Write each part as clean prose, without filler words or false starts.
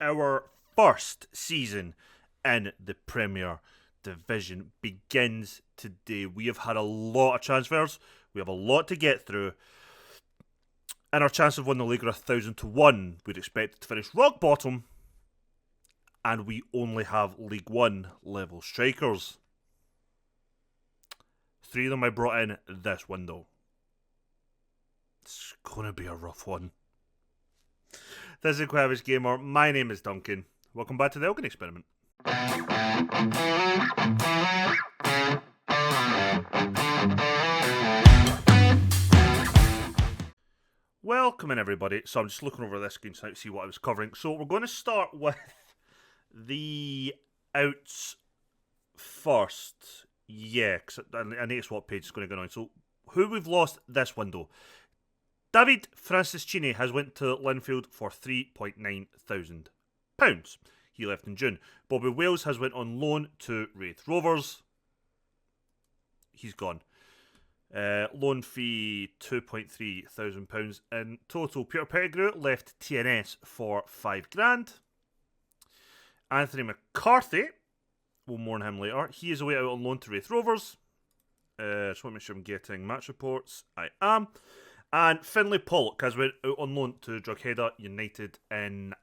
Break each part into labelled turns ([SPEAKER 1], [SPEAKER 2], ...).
[SPEAKER 1] Our first season in the Premier Division begins today. We have had a lot of transfers. We have a lot to get through. And our chance of winning the league are 1,000-1. We'd expect to finish rock bottom. And we only have League One level strikers. 3 of them I brought in this window. It's going to be a rough one. This is Quavis Gamer. My name is Duncan. Welcome back to the Elgin Experiment. Welcome in, everybody. So I'm just looking over this screen to see what I was covering. So we're going to start with the outs first. Yeah, because I noticed what page is going to go on. So who we've lost this window. David Franciscini has went to Linfield for £3,900. He left in June. Bobby Wales has went on loan to Wraith Rovers. He's gone. Loan fee £2,300 in total. Peter Pettigrew left TNS for £5,000. Anthony McCarthy, we'll mourn him later. He is away out on loan to Wraith Rovers. Just want to make sure I'm getting match reports. I am. And Finlay Pollock has went out on loan to Drogheda United in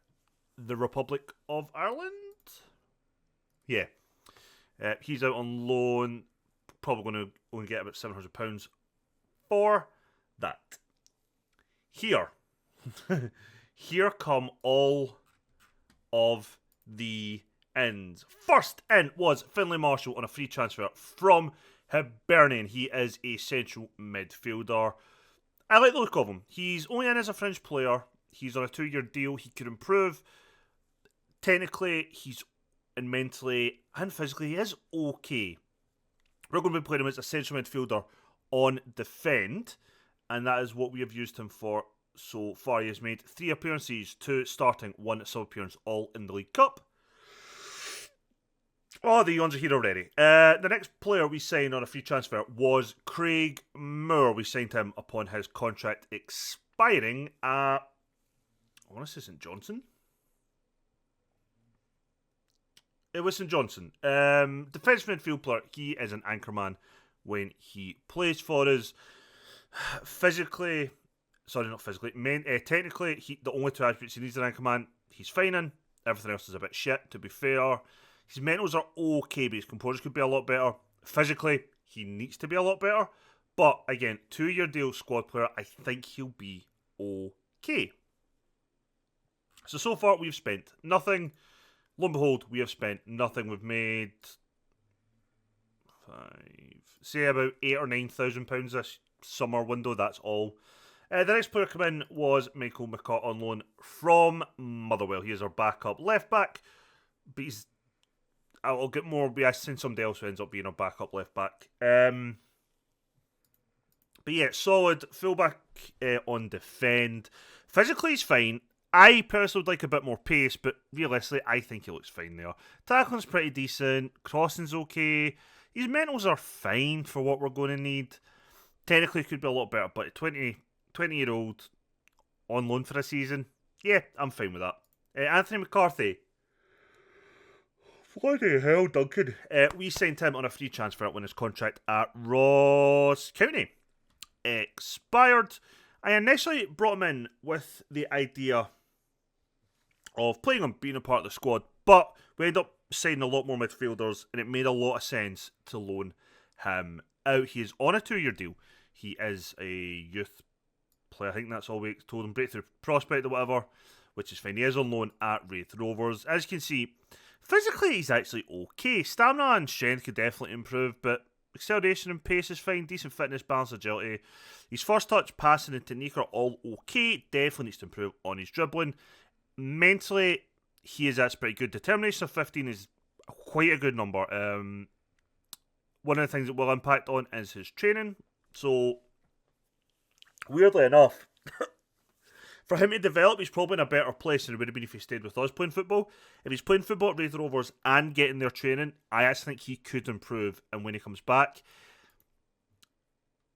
[SPEAKER 1] the Republic of Ireland. Yeah. He's out on loan. Probably going to only get about £700 for that. Here come all of the ends. First in was Finlay Marshall on a free transfer from Hibernian. He is a central midfielder. I like the look of him. He's only in as a fringe player. He's on a 2-year deal. He could improve. Technically, and mentally and physically, he is okay. We're going to be playing him as a central midfielder on defend, and that is what we have used him for so far. He has made 3 appearances, 2 starting, 1 sub-appearance, all in the League Cup. Oh, the yawns are here already. The next player we signed on a free transfer was Craig Moore. We signed him upon his contract expiring at, I want to say St Johnstone. It was St Johnstone. Defensive midfield player. He is an anchorman when he plays for us. Technically, the only 2 attributes he needs an anchorman, he's fine in. Everything else is a bit shit, to be fair. His mentals are okay, but his composure could be a lot better. Physically, he needs to be a lot better. But again, 2-year deal, squad player, I think he'll be okay. So far we've spent nothing. Lo and behold, we have spent nothing. We've made about £8,000 or £9,000 this summer window. That's all. The next player come in was Michael McCart on loan from Motherwell. He is our backup left back, but I'll get more. I seen somebody else who ends up being our backup left back. But yeah, solid fullback on defend. Physically, he's fine. I personally would like a bit more pace, but realistically, I think he looks fine there. Tackling's pretty decent. Crossing's okay. His mentals are fine for what we're going to need. Technically, it could be a lot better, but 20-year-old on loan for a season, yeah, I'm fine with that. Anthony McCarthy. Bloody hell, Duncan. We signed him on a free transfer when his contract at Ross County expired. I initially brought him in with the idea of playing him, being a part of the squad, but we ended up signing a lot more midfielders, and it made a lot of sense to loan him out. He is on a 2-year deal. He is a youth player. I think that's all we told him. Breakthrough prospect or whatever, which is fine. He is on loan at Wraith Rovers. As you can see, physically he's actually okay. Stamina and strength could definitely improve, but acceleration and pace is fine. Decent fitness, balance, agility. His first touch, passing and technique are all okay. Definitely needs to improve on his dribbling. Mentally, that's pretty good. Determination of 15 is quite a good number. One of the things that will impact on is his training. So, weirdly enough, for him to develop, he's probably in a better place than it would have been if he stayed with us playing football. If he's playing football at Wraith Rovers and getting their training, I actually think he could improve. And when he comes back,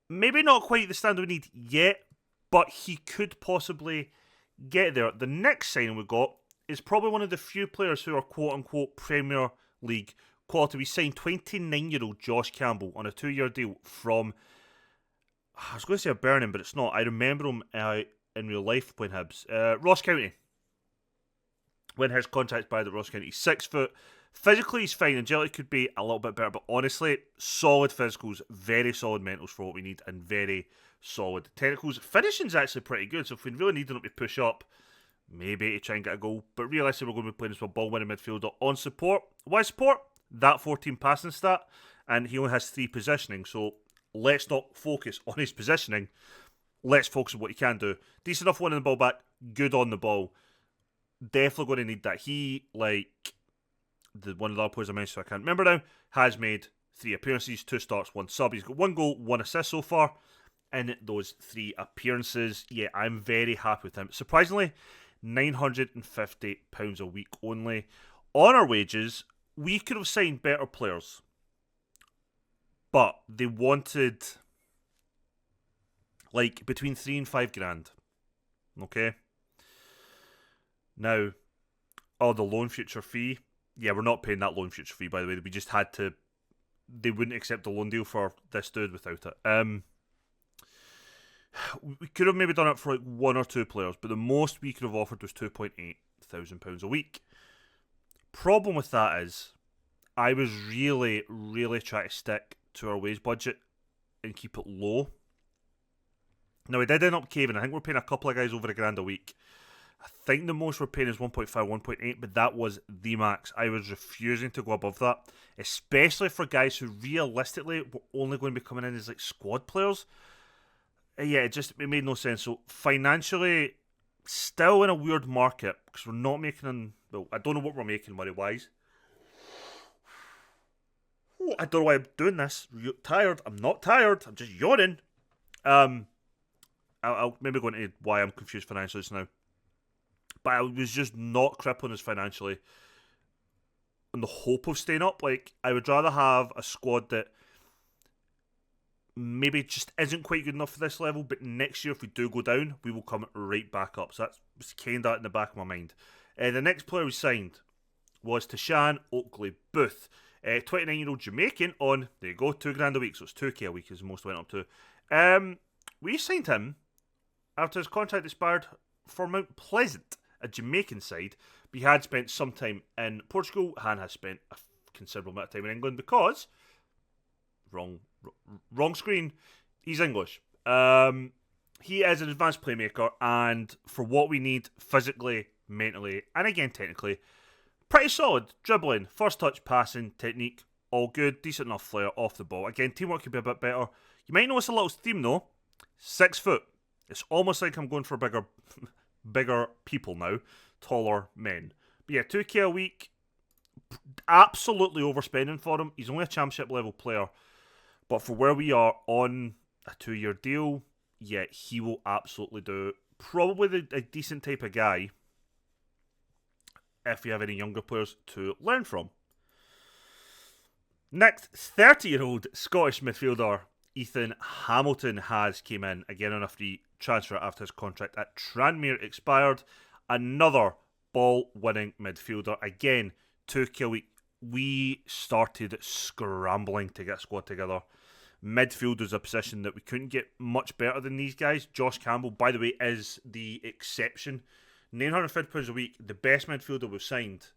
[SPEAKER 1] maybe not quite the standard we need yet, but he could possibly get there. The next signing we got is probably one of the few players who are quote-unquote Premier League quality. We signed 29-year-old Josh Campbell on a 2-year deal from, I was going to say a Birmingham, but it's not. I remember him in real life playing Hibs. Ross County. When his contract's by the Ross County, 6 foot. Physically, he's fine. Agility could be a little bit better, but honestly, solid physicals, very solid mentals for what we need, and very solid technicals. Finishing's actually pretty good, so if we really need him to push up, maybe to try and get a goal. But realistically, we're going to be playing as a ball-winning midfielder on support. Why support? That 14 passing stat, and he only has 3 positioning, so let's not focus on his positioning. Let's focus on what he can do. Decent enough winning the ball back, good on the ball. Definitely going to need that. He, like one of the other players I mentioned, so I can't remember now, has made 3 appearances, 2 starts, 1 sub. He's got 1 goal, 1 assist so far in those 3 appearances. Yeah, I'm very happy with him. Surprisingly, £950 a week only. On our wages, we could have signed better players, but they wanted like between 3 and 5 grand. Okay. Now, the loan future fee. Yeah, we're not paying that loan future fee, by the way. We just had to. They wouldn't accept a loan deal for this dude without it. We could have maybe done it for like 1 or 2 players, but the most we could have offered was £2,800 a week. Problem with that is, I was really, really trying to stick to our wage budget and keep it low. Now, we did end up caving. I think we're paying a couple of guys over £1,000 a week. I think the most we're paying is 1.5, 1.8, but that was the max. I was refusing to go above that, especially for guys who realistically were only going to be coming in as like squad players. Yeah, it made no sense. So financially, still in a weird market because we're not making. Well, I don't know what we're making money wise. I don't know why I'm doing this. Tired? I'm not tired. I'm just yawning. I'll maybe go into why I'm confused financially just now. But I was just not crippling us financially in the hope of staying up. Like, I would rather have a squad that maybe just isn't quite good enough for this level, but next year if we do go down, we will come right back up. So that's kind of in the back of my mind. The next player we signed was Tashan Oakley Booth. 29-year-old Jamaican on, there you go, £2,000 a week. So it's 2k a week is the most I went up to. We signed him after his contract expired for Mount Pleasant, a Jamaican side. But he had spent some time in Portugal and has spent a considerable amount of time in England because, wrong screen, he's English. He is an advanced playmaker, and for what we need physically, mentally, and again technically, pretty solid. Dribbling, first touch, passing, technique, all good. Decent enough flair off the ball. Again, teamwork could be a bit better. You might notice a little theme though. 6 foot. It's almost like I'm going for bigger people now. Taller men. But yeah, 2k a week. Absolutely overspending for him. He's only a championship level player. But for where we are on a 2-year deal, yeah, he will absolutely do. Probably a decent type of guy if you have any younger players to learn from. Next, 30-year-old Scottish midfielder Ethan Hamilton has came in, again on a free transfer after his contract at Tranmere expired. Another ball-winning midfielder. Again, 2k a week. We started scrambling to get a squad together. Midfield was a position that we couldn't get much better than these guys. Josh Campbell, by the way, is the exception. £950 a week, the best midfielder we've signed.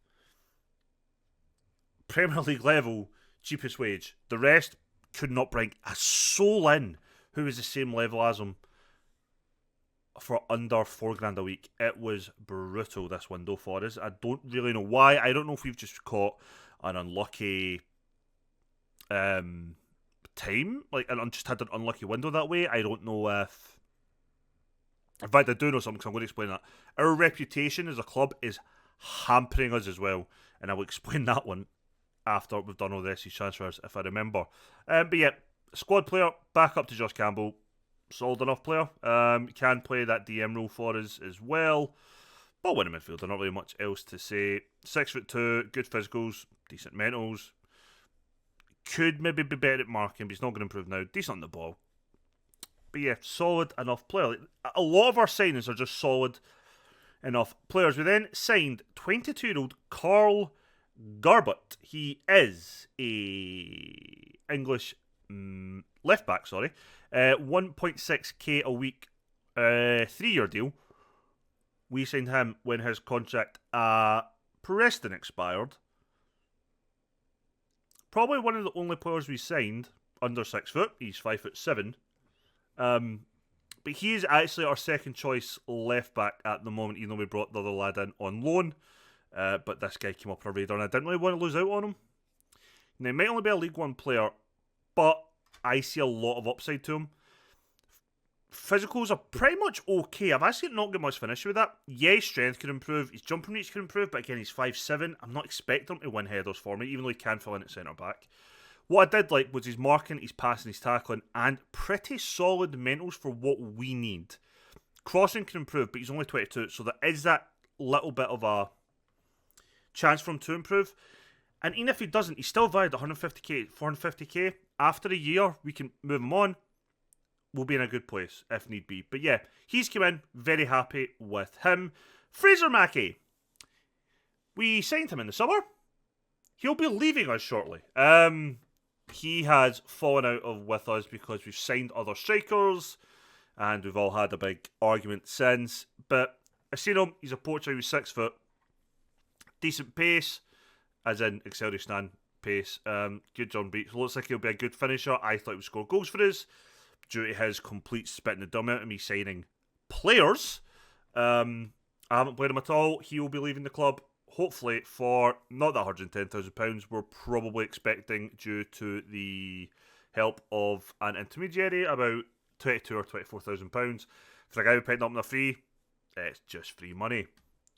[SPEAKER 1] Premier League level, cheapest wage. The rest could not bring a soul in who was the same level as him for under £4,000 a week. It was brutal, this window for us. I don't really know why. I don't know if we've just caught an unlucky time, like, and just had an unlucky window that way. I don't know if... In fact, I do know something, because I'm going to explain that. Our reputation as a club is hampering us as well, and I will explain that one after we've done all the rest of these transfers, if I remember. But yeah, squad player, back up to Josh Campbell. Solid enough player. Can play that DM role for us as well. But winning midfielder, not really much else to say. 6'2", good physicals, decent mentals. Could maybe be better at marking, but he's not going to improve now. Decent on the ball. But yeah, solid enough player. A lot of our signings are just solid enough players. We then signed 22-year-old Carl Garbett. He is a English left back, 1.6k a week, 3-year deal. We signed him when his contract at Preston expired. Probably one of the only players we signed under 6 foot. He's 5'7". But he is actually our second choice left back at the moment, even though we brought the other lad in on loan. But this guy came up on our radar and I didn't really want to lose out on him. Now, he might only be a League One player, but I see a lot of upside to him. Physicals are pretty much okay. I've actually not got much finish with that. Yeah, his strength could improve, his jumping reach could improve, but again, he's 5'7". I'm not expecting him to win headers for me, even though he can fill in at centre back. What I did like was his marking, his passing, his tackling, and pretty solid mentals for what we need. Crossing can improve, but he's only 22, so there is that little bit of a chance for him to improve. And even if he doesn't, he's still valued at 450k. After a year, we can move him on. We'll be in a good place if need be. But yeah, he's come in. Very happy with him. Fraser Mackey. We signed him in the summer. He'll be leaving us shortly. He has fallen out with us because we've signed other strikers and we've all had a big argument since. But I've seen him. He's a poacher. He's 6 foot. Decent pace, as in Excelsior pace. Good John Beats. Looks like he'll be a good finisher. I thought he would score goals for us due to his complete spitting the dumb out of me signing players. I haven't played him at all. He will be leaving the club, hopefully, for not that £110,000 we're probably expecting due to the help of an intermediary, about £22,000 or £24,000. For a guy who picked up on a free, it's just free money.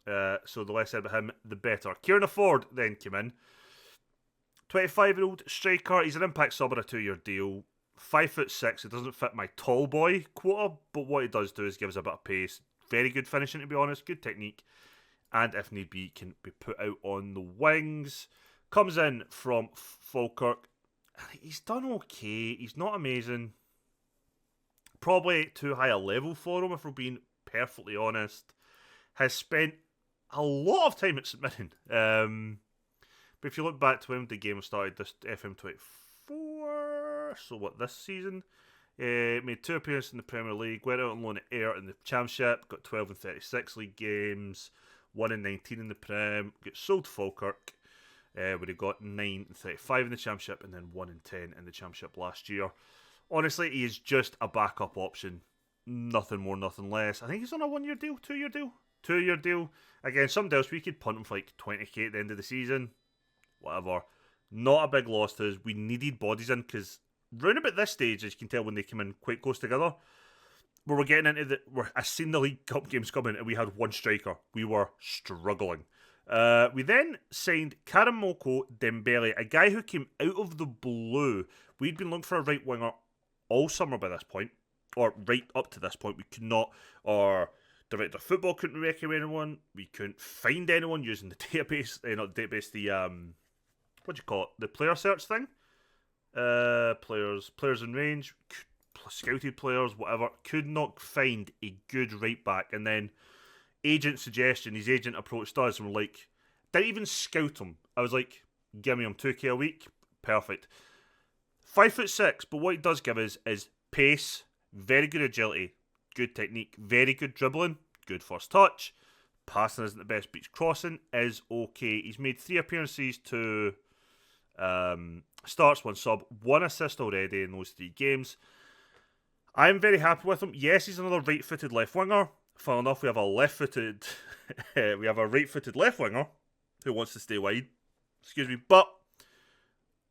[SPEAKER 1] So the less said about him, the better. Kieran Ford then came in. 25-year-old striker. He's an impact sub on a 2-year deal. 5'6". It doesn't fit my tall boy quota, but what he does do is give us a bit of pace. Very good finishing, to be honest. Good technique. And if need be, can be put out on the wings. Comes in from Falkirk. He's done okay. He's not amazing. Probably too high a level for him, if we're being perfectly honest. Has spent a lot of time at St Mirren. But if you look back to when the game started, this FM24, so what, this season? Made 2 appearances in the Premier League, went out on loan at Ayr in the Championship, got 12 and 36 league games, 1 and 19 in the Prem, got sold to Falkirk, where he got 9 and 35 in the Championship, and then 1 and 10 in the Championship last year. Honestly, he is just a backup option. Nothing more, nothing less. I think he's on a 1-year deal, 2-year deal. 2-year deal. Again, somebody else, we could punt him for like 20k at the end of the season. Whatever. Not a big loss to us. We needed bodies in because round about this stage, as you can tell when they come in quite close together, where we're getting into I seen the League Cup games coming and we had one striker. We were struggling. We then signed Karamoko Dembele, a guy who came out of the blue. We'd been looking for a right winger all summer by this point, or right up to this point. We could not, or Director of Football couldn't recommend anyone. We couldn't find anyone using the database, not the database, the what do you call it? The player search thing. Players in range, scouted players, whatever. Could not find a good right back, and then agent suggestion. His agent approached us and we're like, didn't even scout him. I was like, give me him 2k a week, perfect. 5'6", but what he does give us is pace, very good agility, good technique, very good dribbling, good first touch. Passing isn't the best, but his crossing is okay. He's made 3 appearances to starts, 1 sub, 1 assist already in those 3 games. I'm very happy with him. Yes, he's another right-footed left winger. Funnily enough, we have a left-footed, we have a right-footed left winger who wants to stay wide. Excuse me, but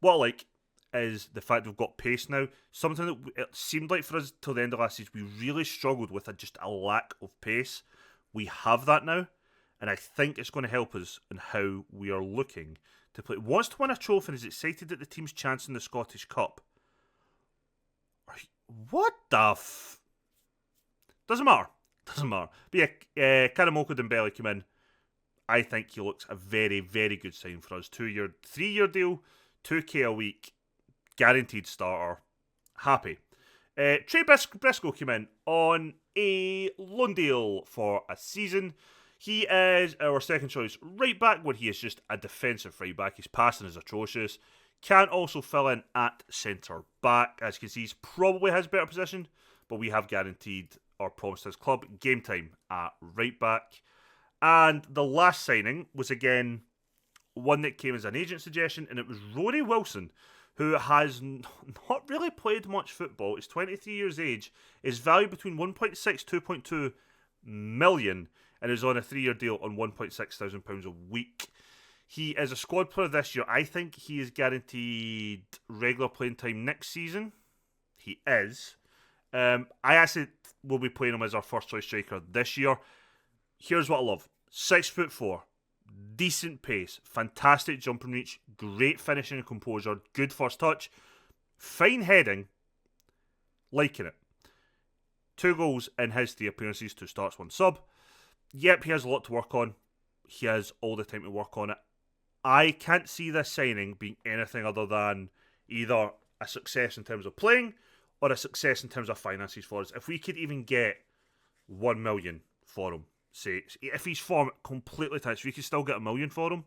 [SPEAKER 1] what I like is the fact we've got pace now. Something that it seemed like for us till the end of last season, we really struggled with just a lack of pace. We have that now, and I think it's going to help us in how we are looking to play. Wants to win a trophy and is excited at the team's chance in the Scottish Cup. What the Doesn't matter. Doesn't matter. But yeah, Karamoko Dembele came in. I think he looks a very, very good sign for us. 3-year deal, 2k a week, guaranteed starter. Happy. Trey Briscoe came in on a loan deal for a season. He is our second choice right back, where he is just a defensive right back. His passing is atrocious. Can also fill in at centre back. As you can see, he's probably his better position, but we have guaranteed or promised his club game time at right back. And the last signing was again one that came as an agent suggestion, and it was Rory Wilson, who has not really played much football. He's 23 years of age, is valued between 1.6 2.2 million, and is on a 3-year deal on £1.6 thousand a week. He is a squad player this year. I think he is guaranteed regular playing time next season. He is. I actually will be playing him as our first choice striker this year. Here's what I love. 6'4", decent pace, fantastic jumping reach, great finishing and composure, good first touch, fine heading, liking it. 2 goals in his 3 appearances, 2 starts, 1 sub. Yep, he has a lot to work on. He has all the time to work on it. I can't see this signing being anything other than either a success in terms of playing or a success in terms of finances for us. If we could even get 1 million for him, say, if he's form completely touched, we could still get 1 million for him,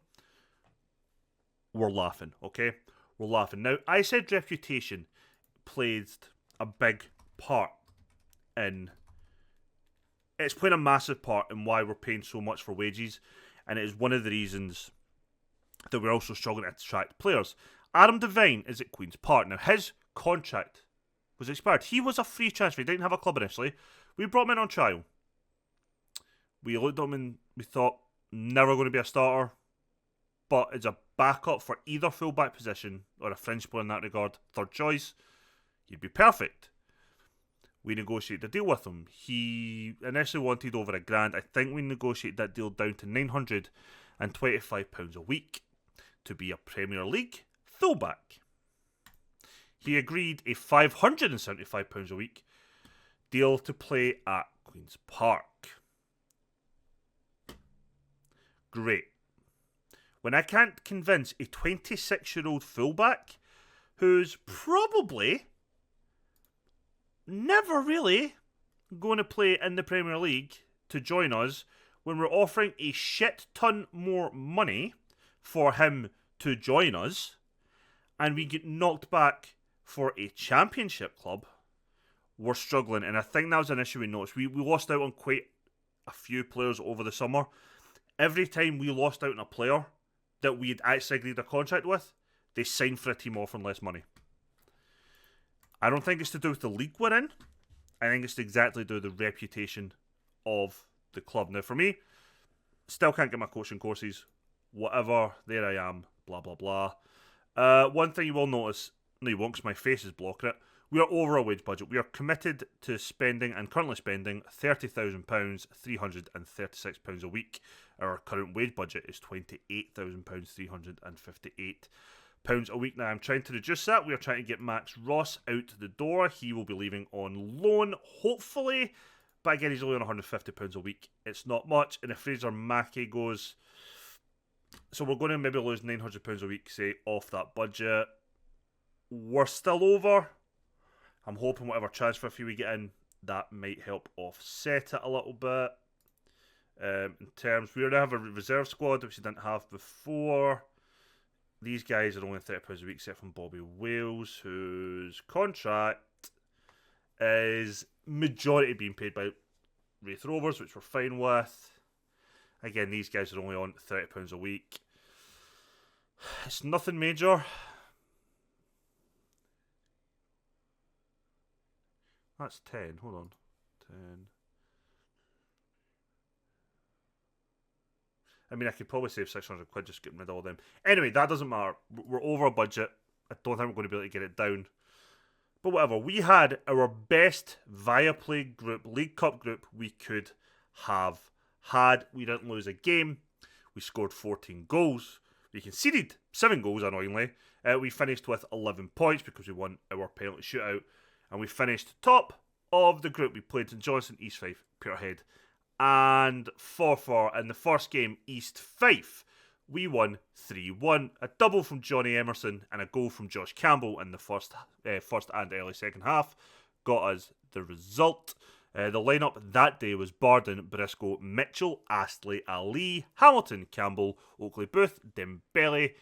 [SPEAKER 1] we're laughing, okay? We're laughing. Now, I said reputation played a big part in... It's playing a massive part in why we're paying so much for wages, and it is one of the reasons that we're also struggling to attract players. Adam Devine is at Queen's Park. Now, his contract was expired. He was a free transfer. He didn't have a club initially. We brought him in on trial. We looked at him and we thought, never going to be a starter, but as a backup for either full-back position or a fringe player in that regard, third choice, he'd be perfect. We negotiated a deal with him. He initially wanted over £1,000. I think we negotiated that deal down to £925 a week to be a Premier League fullback. He agreed a £575 a week deal to play at Queen's Park. Great. When I can't convince a 26-year-old fullback who's probably never really going to play in the Premier League to join us when we're offering a shit ton more money for him to join us, and we get knocked back for a Championship club, we're struggling. And I think that was an issue we noticed. We lost out on quite a few players over the summer. Every time we lost out on a player that we had actually agreed a contract with, they signed for a team offering less money. I don't think it's to do with the league we're in. I think it's exactly to do with the reputation of the club. Now, for me, still can't get my coaching courses. Whatever, there I am, blah, blah, blah. One thing you will notice, no you won't because my face is blocking it, we are over our wage budget. We are committed to spending and currently spending £30,000, £336 a week. Our current wage budget is £28,000, £358 a week. Now, I'm trying to reduce that. We are trying to get Max Ross out the door. He will be leaving on loan, hopefully. But again, he's only on £150 a week. It's not much. And if Fraser Mackey goes... So we're going to maybe lose £900 a week, say, off that budget. We're still over. I'm hoping whatever transfer fee we get in, that might help offset it a little bit. In terms, we already have a reserve squad, which we didn't have before. These guys are only £30 a week, except from Bobby Wales, whose contract is majority being paid by Wraith Rovers, which we're fine with. Again, these guys are only on £30 a week. It's nothing major. That's 10. Hold on. 10. I mean, I could probably save 600 quid just getting rid of all them. Anyway, that doesn't matter. We're over budget. I don't think we're going to be able to get it down. But whatever. We had our best Viaplay group, League Cup group we could have had. We didn't lose a game. We scored 14 goals. We conceded 7 goals, annoyingly. We finished with 11 points because we won our penalty shootout. And we finished top of the group. We played St Johnstone, East Fife, Peterhead, and 4-4 in the first game, East Fife. We won 3-1. A double from Johnny Emerson and a goal from Josh Campbell in the first and early second half got us the result. The lineup that day was Barden, Briscoe, Mitchell, Astley, Ali, Hamilton, Campbell, Oakley Booth, Dembele,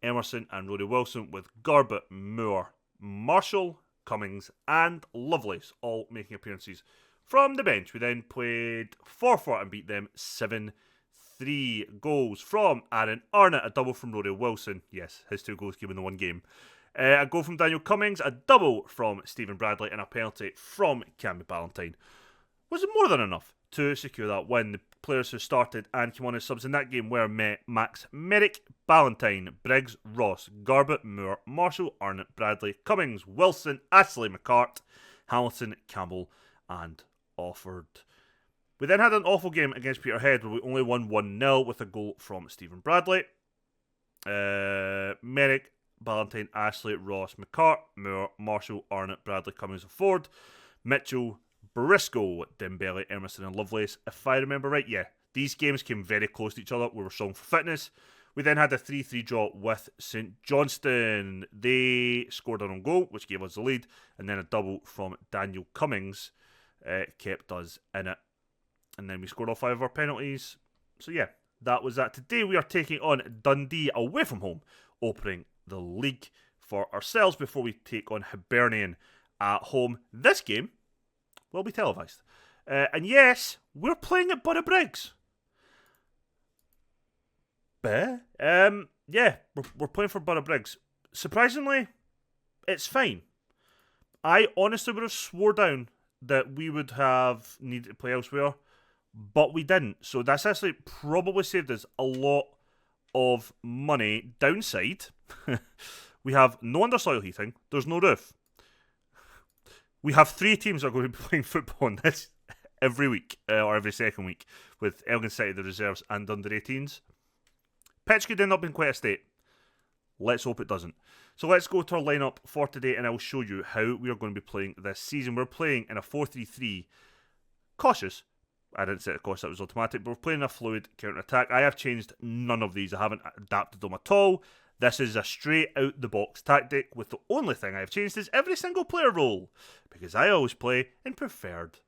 [SPEAKER 1] Emerson and Rory Wilson, with Garbutt, Moore, Marshall, Cummings and Lovelace all making appearances from the bench. We then played 4-4 and beat them 7-3. Goals from Aaron Arnott, a double from Rory Wilson. Yes, his 2 goals came in the one game. A goal from Daniel Cummings, a double from Stephen Bradley, and a penalty from Cammy Ballantyne. Was it more than enough to secure that win? The players who started and came on as subs in that game were Max Merrick, Ballantyne, Briggs, Ross, Garbutt, Moore, Marshall, Arnott, Bradley, Cummings, Wilson, Astley, McCart, Hamilton, Campbell and Offord. We then had an awful game against Peterhead where we only won 1-0 with a goal from Stephen Bradley. Merrick, Ballantyne, Ashley, Ross, McCart, Moore, Marshall, Arnott, Bradley, Cummings, Ford, Mitchell, Briscoe, Dembele, Emerson and Lovelace. If I remember right, yeah, these games came very close to each other. We were strong for fitness. We then had a 3-3 draw with St Johnstone. They scored their own goal, which gave us the lead, and then a double from Daniel Cummings kept us in it. And then we scored all 5 of our penalties. So yeah, that was that. Today we are taking on Dundee away from home, opening the league for ourselves before we take on Hibernian at home. This game will be televised. And yes, we're playing at Borough Briggs. Yeah, we're playing for Borough Briggs. Surprisingly, it's fine. I honestly would have swore down that we would have needed to play elsewhere, but we didn't. So that's actually probably saved us a lot of money. Downside, we have no undersoil heating. There's no roof. We have 3 teams that are going to be playing football on this every week, or every second week, with Elgin City, the reserves, and under 18s. Pitch could end up in quite a state. Let's hope it doesn't. So let's go to our lineup for today, and I'll show you how we are going to be playing this season. We're playing in a 4-3-3. Cautious. I didn't set a course that was automatic, but we're playing a fluid counter-attack. I have changed none of these. I haven't adapted them at all. This is a straight out the box tactic, with the only thing I have changed is every single player role, because I always play in preferred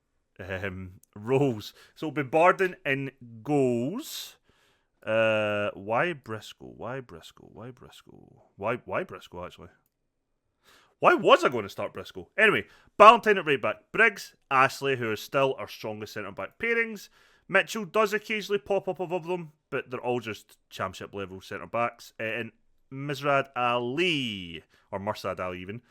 [SPEAKER 1] roles. So it'll be Barden in goals. Why Briscoe? Why Briscoe? Why Briscoe? Why Briscoe actually? Why was I going to start Briscoe? Anyway, Ballantyne at right back. Briggs, Astley, who is still our strongest centre-back pairings. Mitchell does occasionally pop up above them, but they're all just championship level centre-backs. And Mursad Ali, or Mursad Ali even,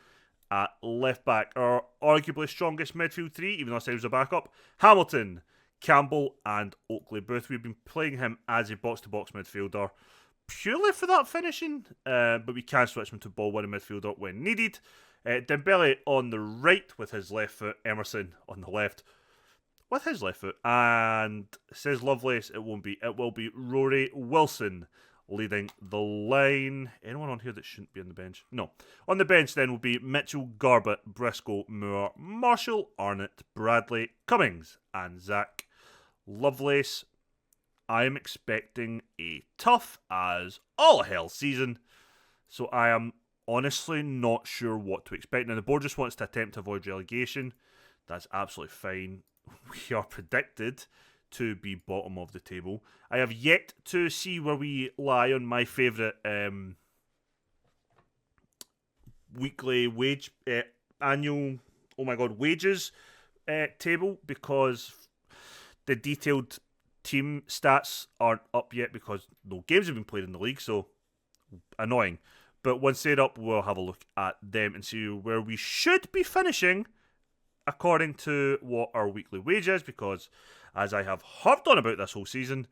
[SPEAKER 1] at left back. Our arguably strongest midfield 3, even though I said he was a backup. Hamilton, Campbell and Oakley Booth. We've been playing him as a box-to-box midfielder purely for that finishing, but we can switch him to ball-winning midfielder when needed. Dembele on the right with his left foot, Emerson on the left with his left foot, and says Lovelace, it will be Rory Wilson leading the line. Anyone on here that shouldn't be on the bench? No. On the bench then will be Mitchell, Garbutt, Briscoe, Moore, Marshall, Arnott, Bradley, Cummings and Zach Lovelace. I am expecting a tough as all hell season, so I am honestly not sure what to expect. Now, the board just wants to attempt to avoid relegation. That's absolutely fine. We are predicted to be bottom of the table. I have yet to see where we lie on my favourite weekly wages table, because the detailed team stats aren't up yet because no games have been played in the league, so annoying. But once they're up, we'll have a look at them and see where we should be finishing according to what our weekly wage is, because as I have harped on about this whole season,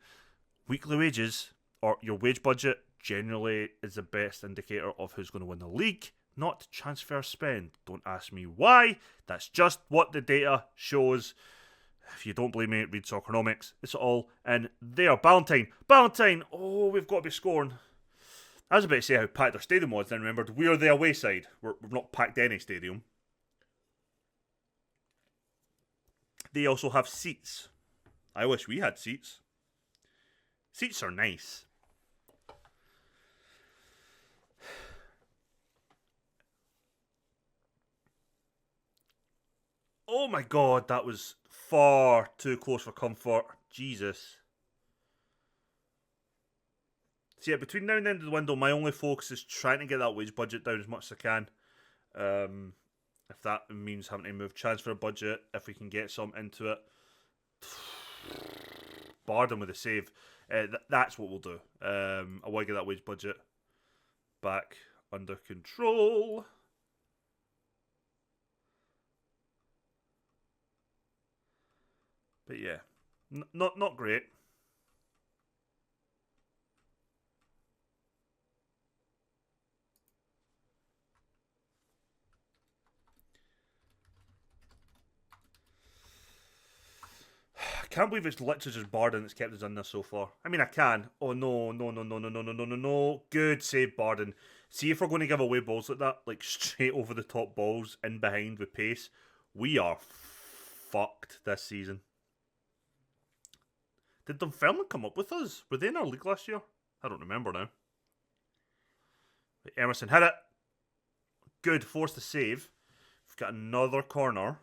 [SPEAKER 1] weekly wages, or your wage budget, generally is the best indicator of who's going to win the league, not transfer spend. Don't ask me why. That's just what the data shows. If you don't believe me, read Soccernomics. It's all in there. Ballantyne. Oh, we've got to be scoring. I was about to say how packed our stadium was, then remembered we're the away side. We've not packed any stadium. They also have seats. I wish we had seats. Seats are nice. Oh my god, that was far too close for comfort. Jesus. So yeah, between now and the end of the window, my only focus is trying to get that wage budget down as much as I can. If that means having to move transfer budget, if we can get some into it. Barden with a save. That's what we'll do. I want to get that wage budget back under control. But yeah, not great. I can't believe it's literally just Barden that's kept us in this so far. I mean, I can. Oh, no. Good save, Barden. See, if we're going to give away balls like that, like straight over the top balls, in behind with pace, we are fucked this season. Did Dunfermline come up with us? Were they in our league last year? I don't remember now. Emerson hit it. Good, forced the save. We've got another corner.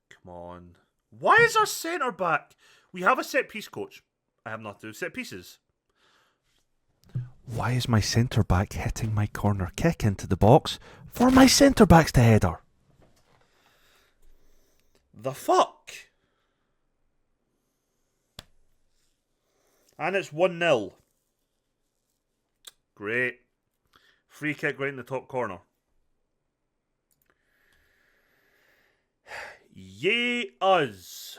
[SPEAKER 1] Come on. Why is our centre back? We have a set piece coach. I have not to do set pieces. Why is my centre back hitting my corner kick into the box for my centre back's to header? The fuck? And it's 1-0. Great. Free kick right in the top corner. Yay us.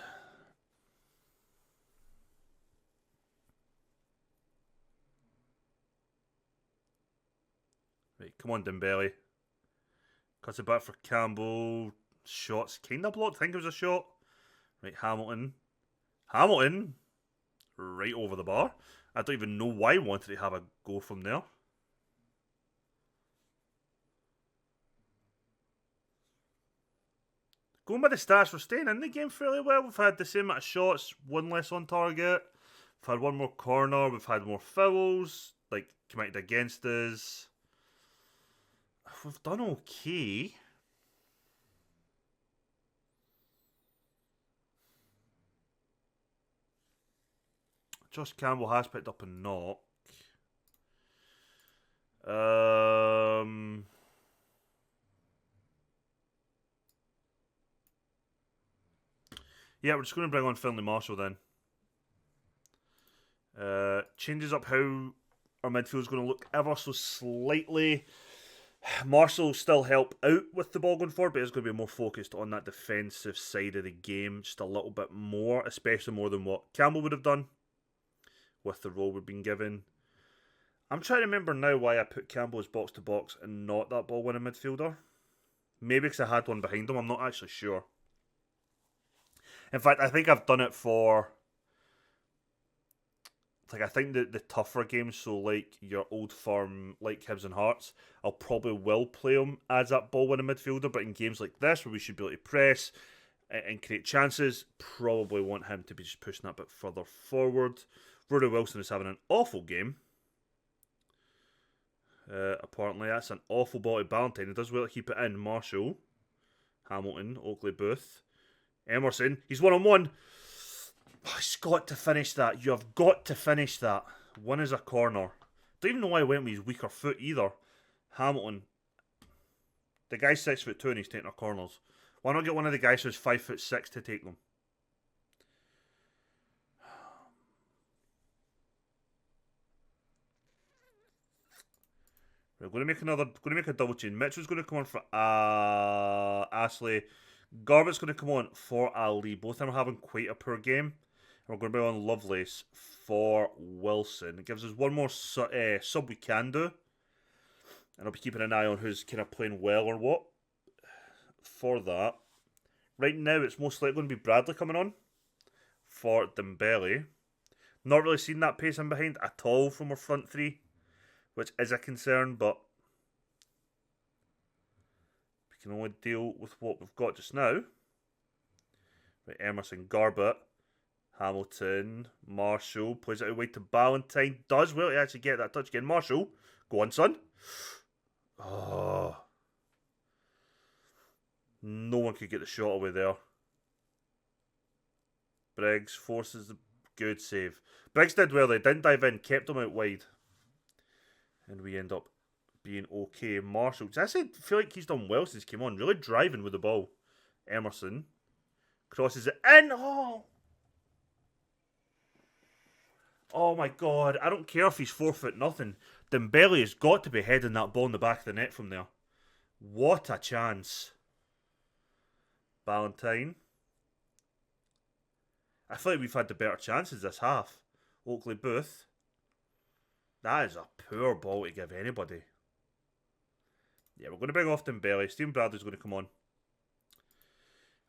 [SPEAKER 1] Right, come on, Dembele. Cuts it back for Campbell. Shots kind of blocked. I think it was a shot. Right, Hamilton. Hamilton. Right over the bar. I don't even know why I wanted to have a go from there. Going by the stats, we're staying in the game fairly well. We've had the same amount of shots, one less on target. We've had one more corner. We've had more fouls, like, committed against us. We've done okay. Josh Campbell has picked up a knock. Yeah, we're just going to bring on Finlay Marshall then. Changes up how our midfield is going to look ever so slightly. Marshall will still help out with the ball going forward, but it's going to be more focused on that defensive side of the game, just a little bit more, especially more than what Campbell would have done with the role we've been given. I'm trying to remember now why I put Campbell as box to box and not that ball winning midfielder. Maybe because I had one behind him, I'm not actually sure. In fact, I think I've done it for, like, I think the tougher games, so like your Old Firm, like Hibs and Hearts, I'll probably will play him as that ball winning midfielder, but in games like this where we should be able to press and create chances, probably want him to be just pushing that bit further forward. Rudy Wilson is having an awful game. Apparently, that's an awful ball to Ballantyne. It does well to keep it in. Marshall, Hamilton, Oakley Booth, Emerson. He's 1-on-1. Oh, he's got to finish that. You have got to finish that. One is a corner. Don't even know why I went with his weaker foot either. Hamilton. The guy's 6'2" and he's taking our corners. Why not get one of the guys who's 5'6" to take them? We're going to make a double change. Mitchell's going to come on for Ashley. Garbutt's going to come on for Ali. Both of them are having quite a poor game. And we're going to be on Lovelace for Wilson. It gives us one more sub we can do. And I'll be keeping an eye on who's kind of playing well or what for that. Right now, it's most likely going to be Bradley coming on for Dembele. Not really seen that pace in behind at all from our front three, which is a concern, but we can only deal with what we've got just now. Right, Emerson, Garbutt, Hamilton, Marshall, plays it away to Ballantyne. Does well to actually get that touch again. Marshall, go on, son. Oh. No one could get the shot away there. Briggs forces the good save. Briggs did well. They didn't dive in, kept him out wide. And we end up being okay. Marshall, I feel like he's done well since he came on. Really driving with the ball. Emerson crosses it in. Oh my god. I don't care if he's 4 foot nothing. Dembele has got to be heading that ball in the back of the net from there. What a chance. Ballantyne. I feel like we've had the better chances this half. Oakley Booth. That is a poor ball to give anybody. Yeah, we're going to bring off Dembele. Stephen Bradley's going to come on.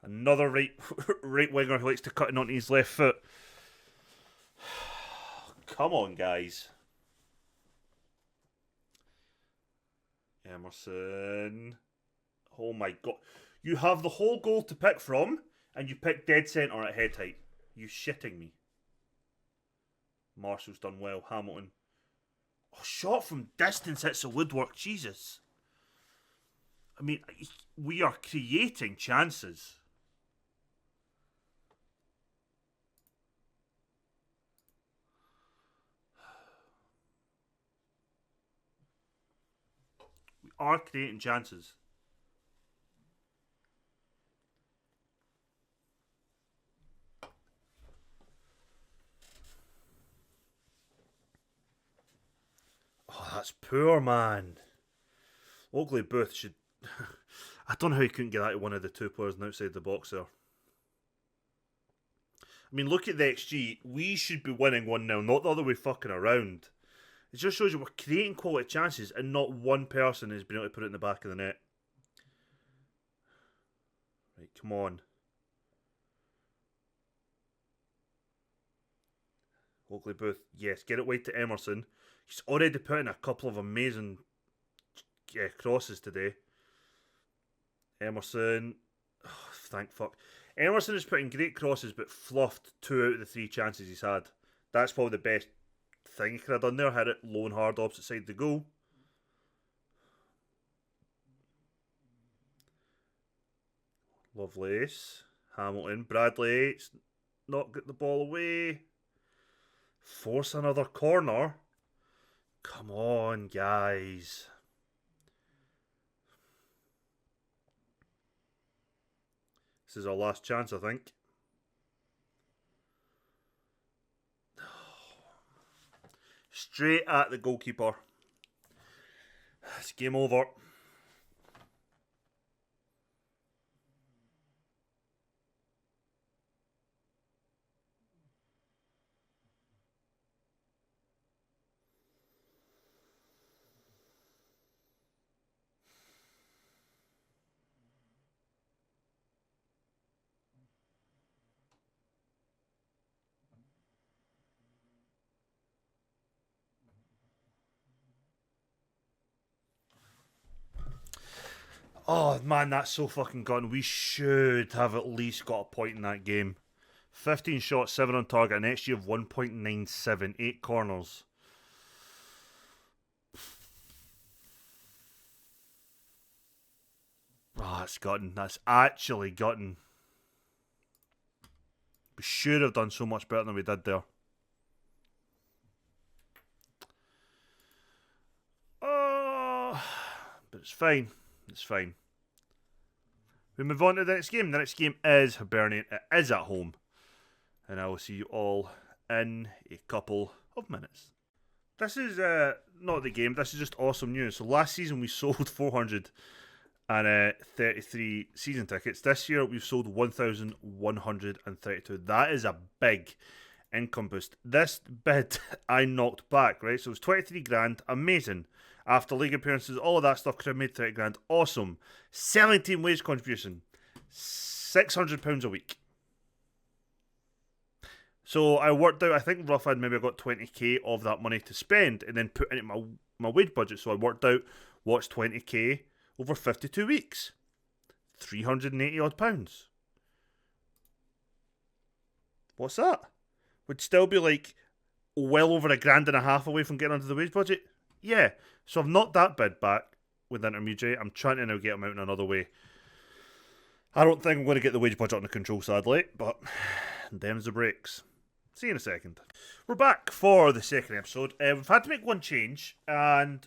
[SPEAKER 1] Another right winger who likes to cut in onto his left foot. Come on, guys. Emerson. Oh my god. You have the whole goal to pick from, and you pick dead centre at head height. You shitting me. Marshall's done well. Hamilton. Oh, shot from distance hits the woodwork. Jesus. I mean, we are creating chances. We are creating chances. Oh, that's poor, man. Oakley Booth should... I don't know how he couldn't get that to one of the two players outside the box there. I mean, look at the XG. We should be winning 1-0, not the other way fucking around. It just shows you we're creating quality chances and not one person has been able to put it in the back of the net. Right, come on. Oakley Booth, yes, get it wide to Emerson. He's already put in a couple of amazing crosses today. Emerson, oh, thank fuck. Emerson has put in great crosses but fluffed 2 out of the 3 chances he's had. That's probably the best thing he could have done there. Hit it low and hard opposite side the goal. Lovelace. Hamilton. Bradley. Not get the ball away. Force another corner. Come on, guys. This is our last chance, I think. Straight at the goalkeeper. It's game over. Oh man, that's so fucking gone. We should have at least got a point in that game. 15 shots, 7 on target, an XG of 1.97, 8 corners. Oh, that's gotten. That's actually gotten. We should have done so much better than we did there. Oh, but it's fine. It's fine. We move on to the next game. The next game is Hibernian. It is at home. And I will see you all in a couple of minutes. This is not the game. This is just awesome news. So last season we sold 433 season tickets. This year we've sold 1,132. That is a big income boost. This bid I knocked back, right? So it was 23 grand. Amazing. After league appearances, all of that stuff could have made 30 grand. Awesome. Selling team wage contribution. £600 a week. So I worked out, I think roughly maybe I got 20k of that money to spend and then put into my wage budget. So I worked out what's 20k over 52 weeks. 380 odd pounds. What's that? Would still be like well over £1.5 grand away from getting onto the wage budget. Yeah. So I've knocked that bid back, with the intermediary. I'm trying to now get him out in another way. I don't think I'm going to get the wage budget under control, sadly, but them's the breaks. See you in a second. We're back for the second episode. We've had to make one change, and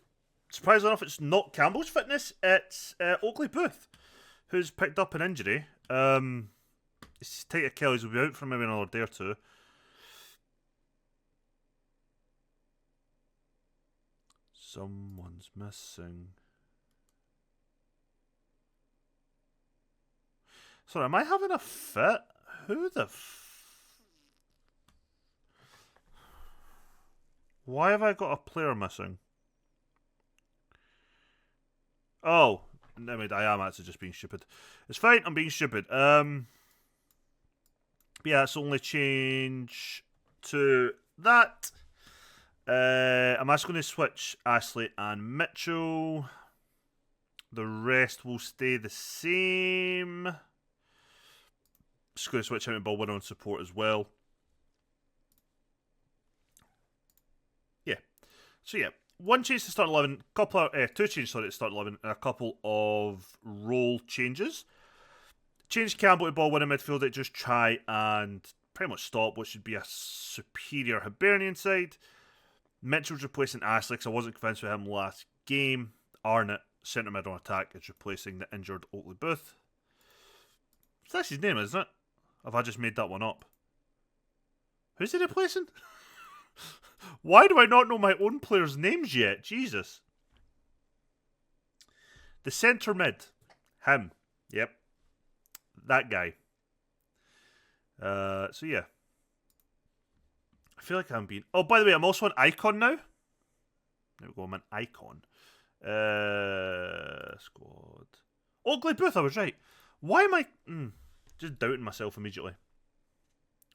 [SPEAKER 1] surprisingly enough, it's not Campbell's fitness, it's Oakley Booth, who's picked up an injury. His tight Achilles will be out for maybe another day or two. Someone's missing. Sorry, am I having a fit? Who the Why have I got a player missing? Oh, no, wait, I am actually just being stupid. It's fine, I'm being stupid. Yeah, it's only change to that. I'm actually going to switch Ashley and Mitchell. The rest will stay the same. Just going to switch out and ball winner on support as well. Yeah. So yeah, one change to start 11, two changes to start 11, and a couple of role changes. Change Campbell to ball winning midfield. Just try and pretty much stop what should be a superior Hibernian side. Mitchell's replacing Ashley because I wasn't convinced with him last game. Arnott, centre mid on attack, is replacing the injured Oakley Booth. That's his name, isn't it? Have I just made that one up? Who's he replacing? Why do I not know my own players' names yet? Jesus. The centre mid. Him. Yep. That guy. So yeah. I feel like I'm being... Oh, by the way, I'm also an icon now. There we go, I'm an icon. Squad. Oakley Booth, I was right. Why am I... just doubting myself immediately.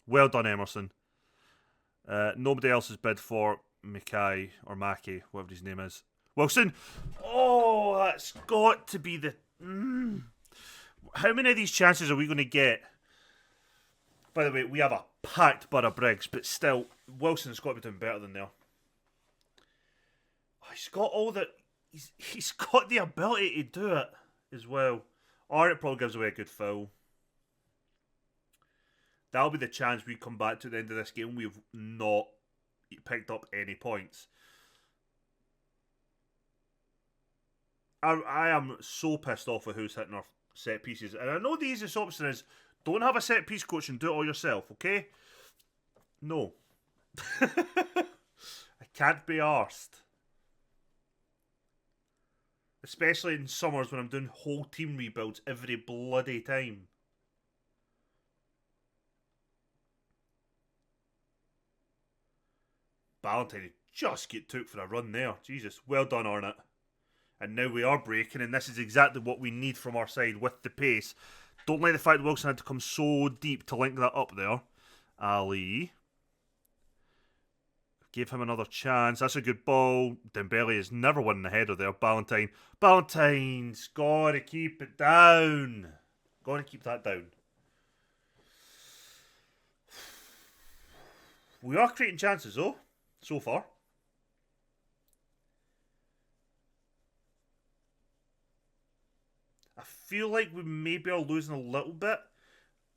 [SPEAKER 1] Well done, Emerson. Nobody else has bid for Mackay or Mackie, whatever his name is. Wilson! Oh, that's got to be the... How many of these chances are we going to get? By the way, we have a packed Borough Briggs, but still, Wilson's got to be doing better than there. Oh, he's got all the... He's got the ability to do it as well. Or it probably gives away a good foul. That'll be the chance we come back to the end of this game. We've not picked up any points. I am so pissed off with who's hitting our set pieces. And I know the easiest option is don't have a set piece coach and do it all yourself, okay? No. I can't be arsed. Especially in summers when I'm doing whole team rebuilds every bloody time. Ballantyne just get took for a run there. Jesus, well done, Arnott. And now we are breaking, and this is exactly what we need from our side with the pace. Don't like the fact that Wilson had to come so deep to link that up there. Ali. Gave him another chance. That's a good ball. Dembele is never winning the header there. Ballantyne. Ballantyne's got to keep it down. Got to keep that down. We are creating chances, though. So far. I feel like we maybe are losing a little bit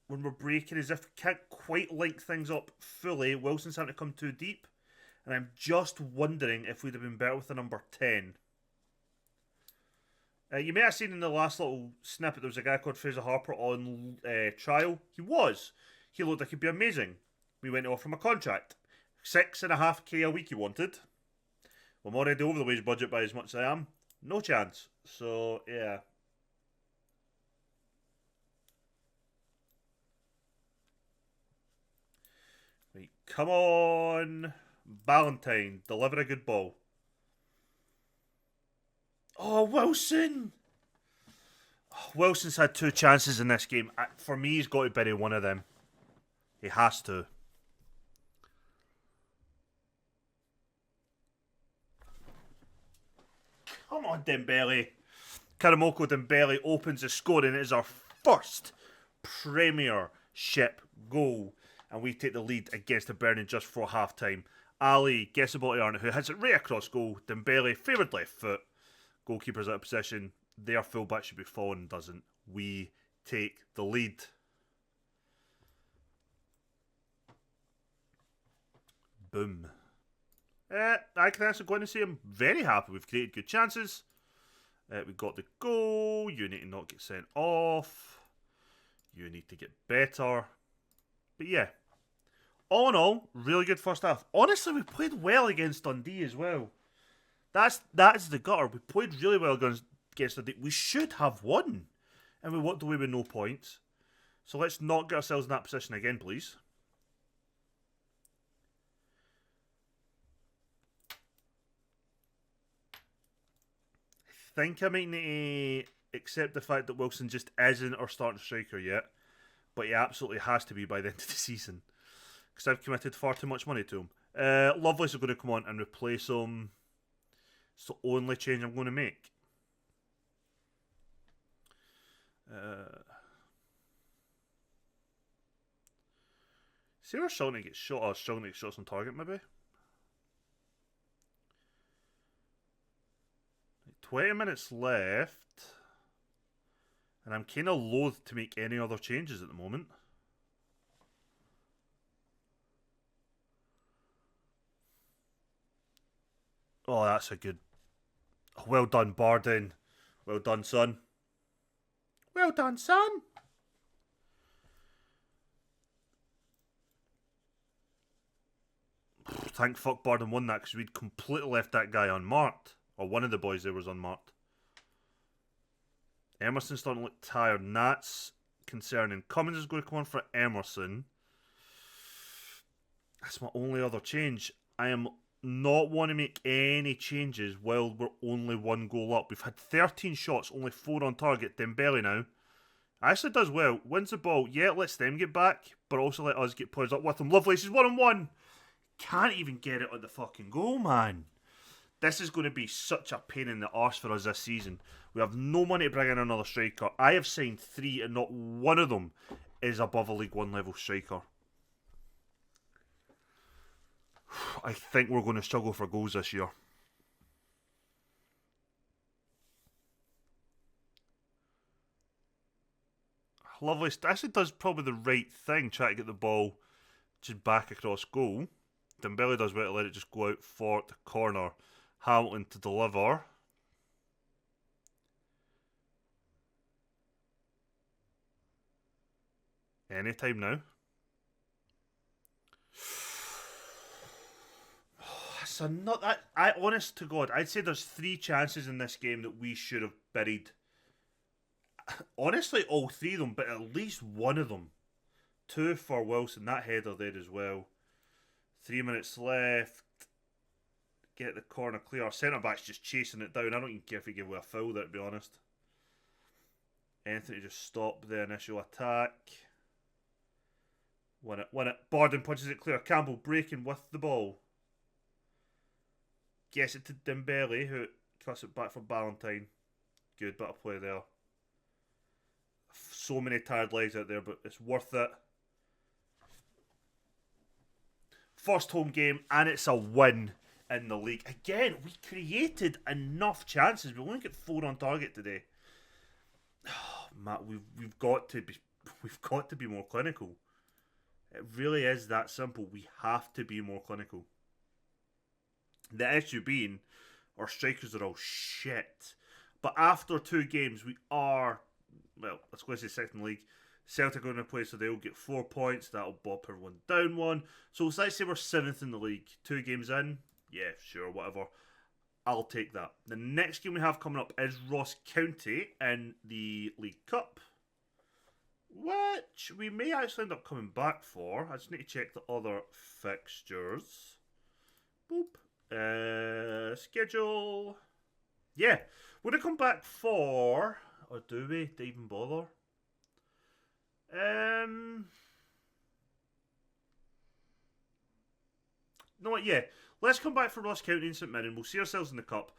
[SPEAKER 1] when we're breaking, as if we can't quite link things up fully. Wilson's having to come too deep. And I'm just wondering if we'd have been better with the number 10. You may have seen in the last little snippet there was a guy called Fraser Harper on trial. He was. He looked like he'd be amazing. We went to offer him a contract. 6.5k a week he wanted. Well, I'm already over the wage budget by as much as I am. No chance. So, yeah. Right, come on. Ballantyne, deliver a good ball. Oh, Wilson! Oh, Wilson's had 2 chances in this game. For me, he's got to bury one of them. He has to. Come on, Dembele. Karamoko Dembele opens the score, and it is our first Premiership goal. And we take the lead against Hibernian just before half-time. Ali gets the ball to Arnott, who hits it right across goal. Dembele, favoured left foot. Goalkeeper's out of position. Their fullback should be falling, doesn't. We take the lead. Boom. I can actually go in and say I'm very happy. We've created good chances. We've got the goal. You need to not get sent off. You need to get better. But yeah. All in all, really good first half. Honestly, we played well against Dundee as well. That's the gutter. We played really well against Dundee. We should have won. And we walked away with no points. So let's not get ourselves in that position again, please. I think I might need to accept the fact that Wilson just isn't our starting striker yet. But he absolutely has to be by the end of the season. Because I've committed far too much money to him. Lovelace are going to come on and replace him. It's the only change I'm going to make. See where Shilton gets shot? Oh, Shilton gets shots on target, maybe? 20 minutes left. And I'm kind of loath to make any other changes at the moment. Oh, that's a good... Well done, Bardin. Well done, son. Well done, son. Thank fuck Bardin won that because we'd completely left that guy unmarked. Or one of the boys there was unmarked. Emerson's starting to look tired, and that's concerning. Cummins is going to come on for Emerson. That's my only other change. I am not want to make any changes while we're only 1 goal up. We've had 13 shots, only 4 on target. Dembele now actually does well. Wins the ball. Yeah, lets them get back, but also let us get players up with them. Lovely. She's 1-on-1. Can't even get it on the fucking goal, man. This is going to be such a pain in the arse for us this season. We have no money to bring in another striker. I have signed 3 and not one of them is above a League 1 level striker. I think we're going to struggle for goals this year. Lovely. Actually does probably the right thing, try to get the ball just back across goal. Dembele does well to let it just go out for the corner. Hamilton to deliver. Anytime now. So not that. Honest to God, I'd say there's 3 chances in this game that we should have buried. Honestly, all 3 of them, but at least one of them. 2 for Wilson, that header there as well. 3 minutes left. Get the corner clear. Our centre back's just chasing it down. I don't even care if he gave away a foul there, to be honest. Anthony just stopped the initial attack. Win it. Bardin punches it clear. Campbell breaking with the ball. Gets it to Dembele, who cuts it back for Ballantyne. Good bit of play there. So many tired legs out there, but it's worth it. First home game, and it's a win in the league. Again, we created enough chances. We only get 4 on target today. Oh, Matt, we've got to be more clinical. It really is that simple. We have to be more clinical. The issue being, our strikers are all shit. But after 2 games, we are, well, let's go say second league. Celtic are going to play, so they'll get 4 points. That'll bop everyone down 1. So let's say we're 7th in the league. 2 games in, yeah, sure, whatever. I'll take that. The next game we have coming up is Ross County in the League Cup, which we may actually end up coming back for. I just need to check the other fixtures. Boop. Schedule. Yeah, we're going to come back for, or do we? Do even bother? No, what? Yeah, let's come back for Ross County and St Mirren. We'll see ourselves in the Cup.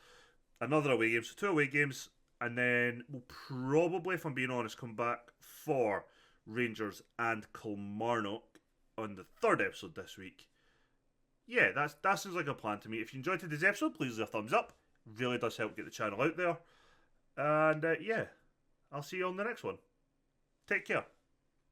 [SPEAKER 1] Another away game, so 2 away games, and then we'll probably, if I'm being honest, come back for Rangers and Kilmarnock on the 3rd episode this week. Yeah, that sounds like a plan to me. If you enjoyed today's episode, please leave a thumbs up. Really does help get the channel out there. And yeah, I'll see you on the next one. Take care.